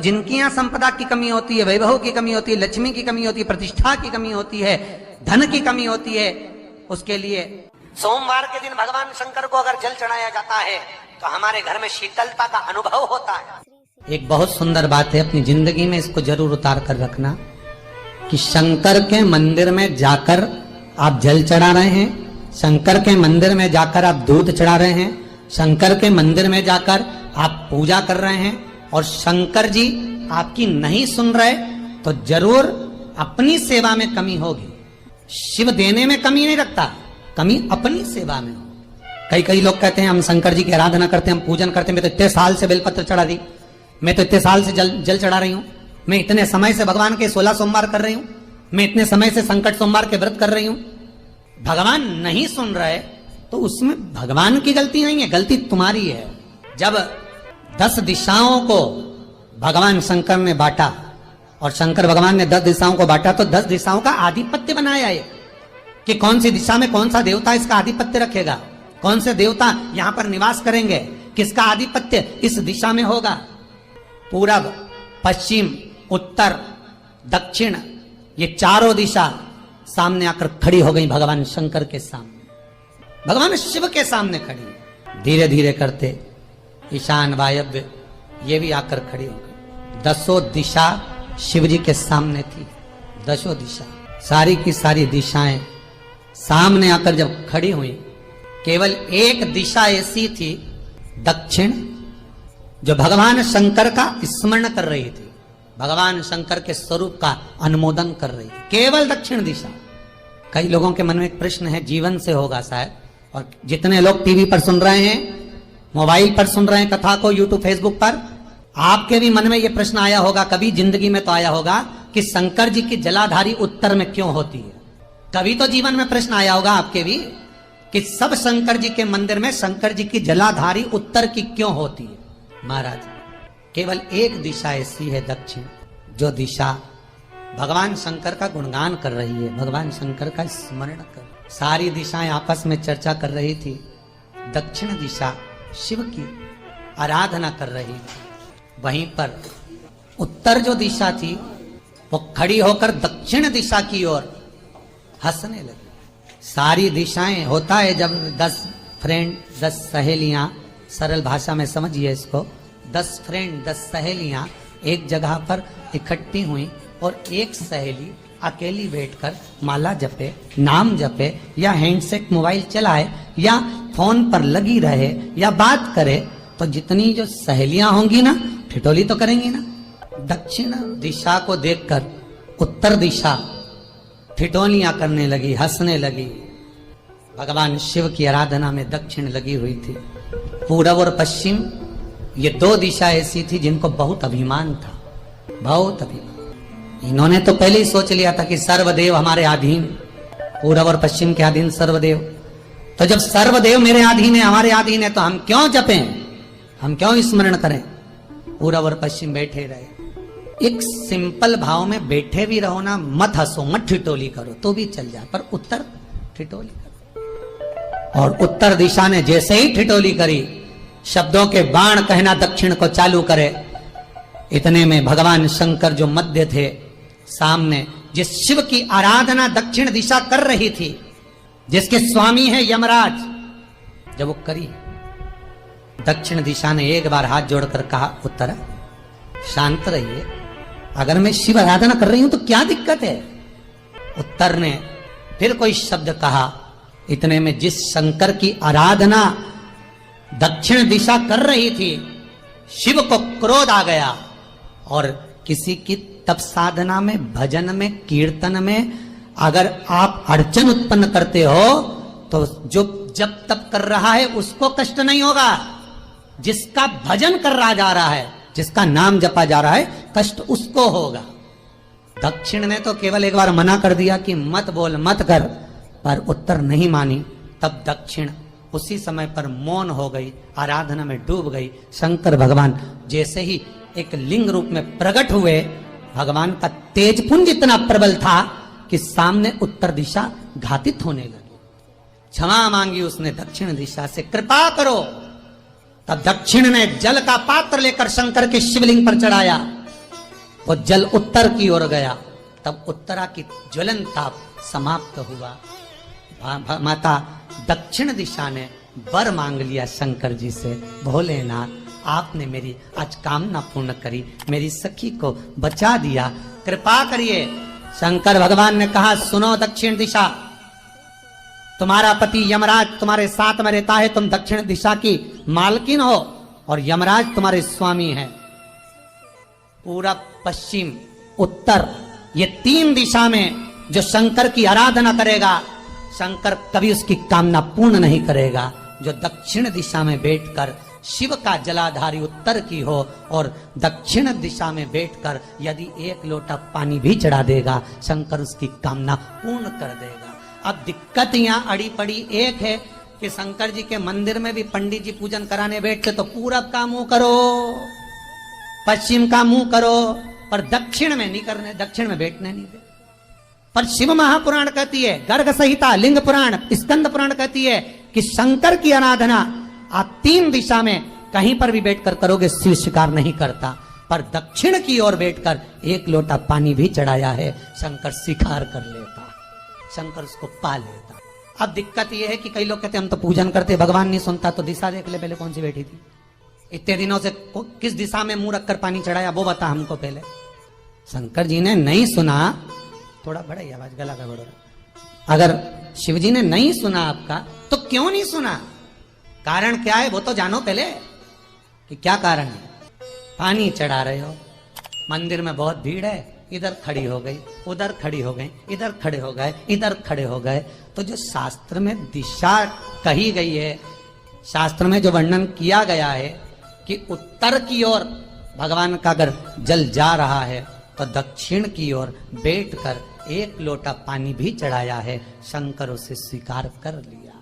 जिनकी यहाँ संपदा की कमी होती है, वैभव की कमी होती है, लक्ष्मी की कमी होती है, प्रतिष्ठा की कमी होती है, धन की कमी होती है, उसके लिए सोमवार के दिन भगवान शंकर को अगर जल चढ़ाया जाता है तो हमारे घर में शीतलता का अनुभव होता है। एक बहुत सुंदर बात है, अपनी जिंदगी में इसको जरूर उतार कर रखना कि शंकर के मंदिर में जाकर आप जल चढ़ा रहे हैं, शंकर के मंदिर में जाकर आप दूध चढ़ा रहे हैं, शंकर के मंदिर में जाकर आप पूजा कर रहे हैं और शंकर जी आपकी नहीं सुन रहे तो जरूर अपनी सेवा में कमी होगी। शिव देने में कमी नहीं रखता, कमी अपनी सेवा में हो। कई लोग कहते हैं हम शंकर जी की आराधना करते हैं, हम पूजन करते हैं, मैं तो इतने साल से बेलपत्र चढ़ा दी, मैं तो इतने साल से जल चढ़ा रही हूं, मैं इतने समय से भगवान के 16 सोमवार कर रही हूं, मैं इतने समय से संकट सोमवार के व्रत कर रही हूं। भगवान नहीं सुन रहे तो उसमें भगवान की गलती नहीं है, गलती तुम्हारी है। जब 10 दिशाओं को भगवान शंकर ने बांटा और शंकर भगवान ने 10 दिशाओं को बांटा तो 10 दिशाओं का आधिपत्य बनाया है कि कौन सी दिशा में कौन सा देवता इसका आधिपत्य रखेगा, कौन से देवता यहां पर निवास करेंगे, किसका आधिपत्य इस दिशा में होगा। पूरब, पश्चिम, उत्तर, दक्षिण, ये चारों दिशा सामने आकर खड़ी हो गई भगवान शंकर के सामने, भगवान शिव के सामने खड़ी। धीरे धीरे करते ईशान, वायव्य ये भी आकर खड़ी हो गई। 10 दिशा शिव जी के सामने थी, 10 दिशा, सारी की सारी दिशाएं सामने आकर जब खड़ी हुई, केवल एक दिशा ऐसी थी दक्षिण, जो भगवान शंकर का स्मरण कर रही थी, भगवान शंकर के स्वरूप का अनुमोदन कर रही थी, केवल दक्षिण दिशा। कई लोगों के मन में एक प्रश्न है, जीवन से होगा शायद, और जितने लोग टीवी पर सुन रहे हैं, मोबाइल पर सुन रहे हैं कथा को, यूट्यूब, फेसबुक पर, आपके भी मन में यह प्रश्न आया होगा, कभी जिंदगी में तो आया होगा कि शंकर जी की जलाधारी उत्तर में क्यों होती है। कभी तो जीवन में प्रश्न आया होगा आपके भी कि सब शंकर जी के मंदिर में शंकर जी की जलाधारी उत्तर की क्यों होती है। महाराज, केवल एक दिशा ऐसी है दक्षिण, जो दिशा भगवान शंकर का गुणगान कर रही है, भगवान शंकर का स्मरण कर। सारी दिशाएं आपस में चर्चा कर रही थी, दक्षिण दिशा शिव की आराधना कर रही थी। वहीं पर उत्तर जो दिशा थी वो खड़ी होकर दक्षिण दिशा की ओर हंसने लगी। सारी दिशाएं, होता है जब 10 फ्रेंड, 10 सहेलियां, सरल भाषा में समझिए इसको, 10 फ्रेंड, 10 सहेलियां एक जगह पर इकट्ठी हुई और एक सहेली अकेली बैठकर माला जपे, नाम जपे, या हैंडसेट मोबाइल चलाए, या फोन पर लगी रहे, या बात करे, तो जितनी जो सहेलियां होंगी ना, ठिठोली तो करेंगी ना। दक्षिण दिशा को देखकर उत्तर दिशा ठिठोलियां करने लगी, हंसने लगी। भगवान शिव की आराधना में दक्षिण लगी हुई थी। पूरब और पश्चिम ये 2 दिशा ऐसी थी जिनको बहुत अभिमान था, बहुत अभिमान। इन्होंने तो पहले ही सोच लिया था कि सर्वदेव हमारे अधीन, पूरब और पश्चिम के अधीन सर्वदेव। तो जब सर्वदेव मेरे अधीन है, हमारे अधीन है, तो हम क्यों जपें, हम क्यों स्मरण करें। पूरब और पश्चिम बैठे रहे, एक सिंपल भाव में बैठे भी रहो ना, मत हंसो, मत ठिठोली करो तो भी चल जाए, पर उत्तर ठिठोली करो। और उत्तर दिशा ने जैसे ही ठिठोली करी, शब्दों के बाण कहना दक्षिण को चालू करे, इतने में भगवान शंकर जो मध्य थे सामने, जिस शिव की आराधना दक्षिण दिशा कर रही थी, जिसके स्वामी है यमराज, जब वो करी, दक्षिण दिशा ने एक बार हाथ जोड़कर कहा, उत्तर शांत रहिए, अगर मैं शिव आराधना कर रही हूं तो क्या दिक्कत है। उत्तर ने फिर कोई शब्द कहा, इतने में जिस शंकर की आराधना दक्षिण दिशा कर रही थी, शिव को क्रोध आ गया और किसी की तप साधना में, भजन में, कीर्तन में अगर आप अड़चन उत्पन्न करते हो तो जो जब तप कर रहा है उसको कष्ट नहीं होगा, जिसका भजन कर रहा जा रहा है, जिसका नाम जपा जा रहा है, कष्ट उसको होगा। दक्षिण ने तो केवल एक बार मना कर दिया कि मत बोल, मत कर, पर उत्तर नहीं मानी। तब दक्षिण उसी समय पर मौन हो गई, आराधना में डूब गई। शंकर भगवान जैसे ही एक लिंग रूप में प्रकट हुए, भगवान का तेजपुंज इतना प्रबल था कि सामने उत्तर दिशा घातित होने लगी। क्षमा मांगी उसने दक्षिण दिशा से, कृपा करो। तब दक्षिण ने जल का पात्र लेकर शंकर के शिवलिंग पर चढ़ाया वो जल उत्तर की ओर गया, तब उत्तरा की ज्वलन ताप समाप्त हुआ। माता दक्षिण दिशा ने वर मांग लिया शंकर जी से, भोलेनाथ आपने मेरी आज कामना पूर्ण करी, मेरी सखी को बचा दिया, कृपा करिए। शंकर भगवान ने कहा, सुनो दक्षिण दिशा, तुम्हारा पति यमराज तुम्हारे साथ में रहता है, तुम दक्षिण दिशा की मालकिन हो और यमराज तुम्हारे स्वामी हैं। पूरब, पश्चिम, उत्तर, ये 3 दिशा में जो शंकर की आराधना करेगा, शंकर कभी उसकी कामना पूर्ण नहीं करेगा। जो दक्षिण दिशा में बैठकर शिव का जलाधारी उत्तर की हो और दक्षिण दिशा में बैठकर यदि 1 लोटा पानी भी चढ़ा देगा, शंकर उसकी कामना पूर्ण कर देगा। अब दिक्कत यहाँ अड़ी पड़ी एक है कि शंकर जी के मंदिर में भी पंडित जी पूजन कराने बैठते तो पूरब का मुंह करो, पश्चिम का मुंह करो, पर दक्षिण में नहीं करने, दक्षिण में बैठने नहीं दे। पर शिव महापुराण कहती है, गर्ग संहिता, लिंग पुराण, स्कंद पुराण कहती है कि शंकर की आराधना आप 3 दिशा में कहीं पर भी बैठकर करोगे, शिव स्वीकार नहीं करता। पर दक्षिण की ओर बैठकर 1 लोटा पानी भी चढ़ाया है, शंकर स्वीकार कर लेता, शंकर उसको पा लेता। अब दिक्कत यह है कि कई लोग कहते हम तो पूजन करते, भगवान नहीं सुनता, तो दिशा देख ले पहले कौन सी बैठी थी, इतने दिनों से किस दिशा में मुंह रखकर पानी चढ़ाया, वो बता हमको पहले। शंकर जी ने नहीं सुना, थोड़ा बड़ा ही आवाज, गला का बड़ा, अगर शिव जी ने नहीं सुना आपका तो क्यों नहीं सुना, कारण क्या है वो तो जानो पहले कि क्या कारण है। पानी चढ़ा रहे हो, मंदिर में बहुत भीड़ है, इधर खड़ी हो गई, उधर खड़ी हो गई, इधर खड़े हो गए, इधर खड़े हो गए, तो जो शास्त्र में दिशा कही गई है, शास्त्र में जो वर्णन किया गया है कि उत्तर की ओर भगवान का अगर जल जा रहा है तो दक्षिण की ओर बैठकर 1 लोटा पानी भी चढ़ाया है, शंकर उसे स्वीकार कर लिया,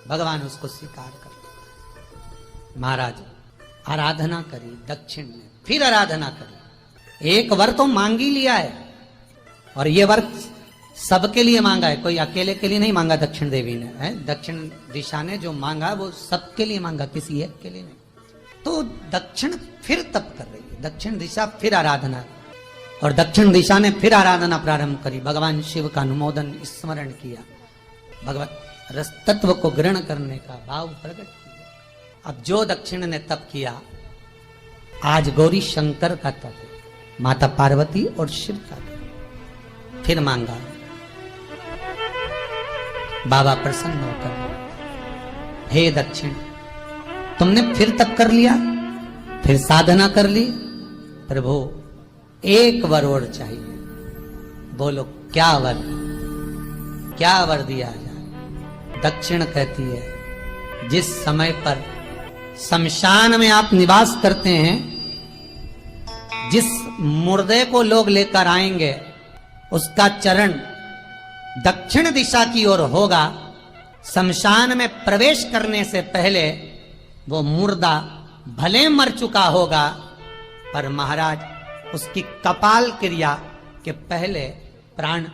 भगवान उसको स्वीकार कर लिया। महाराज आराधना करी दक्षिण में, फिर आराधना करी, 1 वर तो मांग ही लिया है, और ये वर सबके लिए मांगा है, कोई अकेले के लिए नहीं मांगा दक्षिण देवी ने, है दक्षिण दिशा ने जो मांगा वो सबके लिए मांगा, किसी एक के लिए नहीं। तो दक्षिण फिर तप कर रही है, दक्षिण दिशा फिर आराधना, और दक्षिण दिशा ने फिर आराधना प्रारंभ करी, भगवान शिव का अनुमोदन स्मरण किया, भगवत रस तत्व को ग्रहण करने का भाव प्रकट किया। अब जो दक्षिण ने तप किया, आज गौरी शंकर का तप है, माता पार्वती और शिव का तप। फिर मांगा, बाबा प्रसन्न होकर, हे दक्षिण तुमने फिर तप कर लिया, फिर साधना कर ली, प्रभु 1 वर और चाहिए, बोलो क्या वर, क्या वर दिया जाए। दक्षिण कहती है, जिस समय पर शमशान में आप निवास करते हैं, जिस मुर्दे को लोग लेकर आएंगे उसका चरण दक्षिण दिशा की ओर होगा, शमशान में प्रवेश करने से पहले वो मुर्दा भले मर चुका होगा, पर महाराज उसकी कपाल क्रिया के पहले प्राण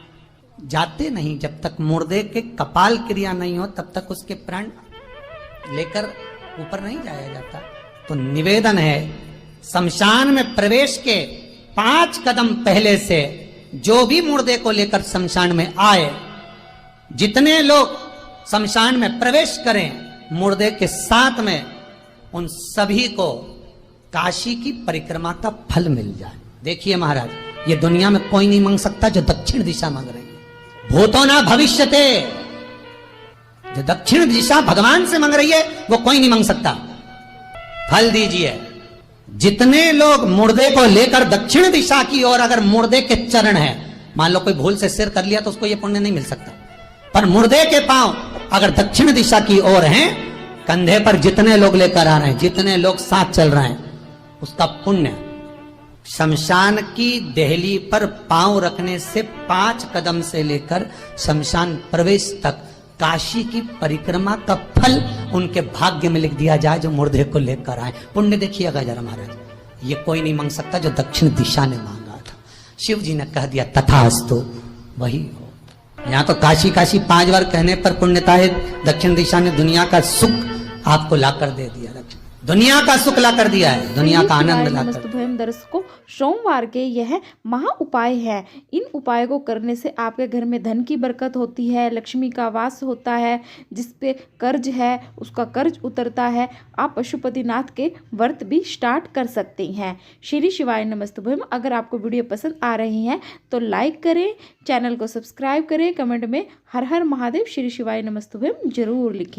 जाते नहीं, जब तक मुर्दे के कपाल क्रिया नहीं हो तब तक उसके प्राण लेकर ऊपर नहीं जाया जाता। तो निवेदन है, शमशान में प्रवेश के 5 कदम पहले से जो भी मुर्दे को लेकर शमशान में आए, जितने लोग शमशान में प्रवेश करें मुर्दे के साथ में, उन सभी को काशी की परिक्रमा का फल मिल जाए। देखिए महाराज, ये दुनिया में कोई नहीं मांग सकता जो दक्षिण दिशा मांग रही है, भूतो ना भविष्यते, जो दक्षिण दिशा भगवान से मांग रही है वो कोई नहीं मांग सकता। फल दीजिए। जितने लोग मुर्दे को लेकर दक्षिण दिशा की ओर, अगर मुर्दे के चरण है, मान लो कोई भूल से सिर कर लिया तो उसको ये पुण्य नहीं मिल सकता, पर मुर्दे के पांव अगर दक्षिण दिशा की ओर हैं, कंधे पर जितने लोग लेकर आ रहे हैं, जितने लोग साथ चल रहे हैं, उसका पुण्य शमशान की देहली पर पांव रखने से 5 कदम से लेकर शमशान प्रवेश तक काशी की परिक्रमा का फल उनके भाग्य में लिख दिया जाए जो मुर्दे को लेकर आए। पुण्य देखिएगा जरा महाराज, ये कोई नहीं मांग सकता जो दक्षिण दिशा ने मांगा था। शिव जी ने कह दिया तथास्तु, वही हो। यहाँ तो काशी काशी 5 बार कहने पर पुण्यता है, दक्षिण दिशा ने दुनिया का सुख आपको लाकर दे दिया। दुनिया का सुख ला कर दिया है, दुनिया का आनंद ला कर। नमस्तुभ्यम दर्शकों, सोमवार के यह महा उपाय है। इन उपायों को करने से आपके घर में धन की बरकत होती है, लक्ष्मी का वास होता है, जिस पे कर्ज है उसका कर्ज उतरता है। आप पशुपतिनाथ के व्रत भी स्टार्ट कर सकते हैं। श्री शिवाय नमस्तुभ्यम। अगर आपको वीडियो पसंद आ रही है तो लाइक करें, चैनल को सब्सक्राइब करें, कमेंट में हर हर महादेव श्री शिवाय नमस्तुभ्यम जरूर लिखें।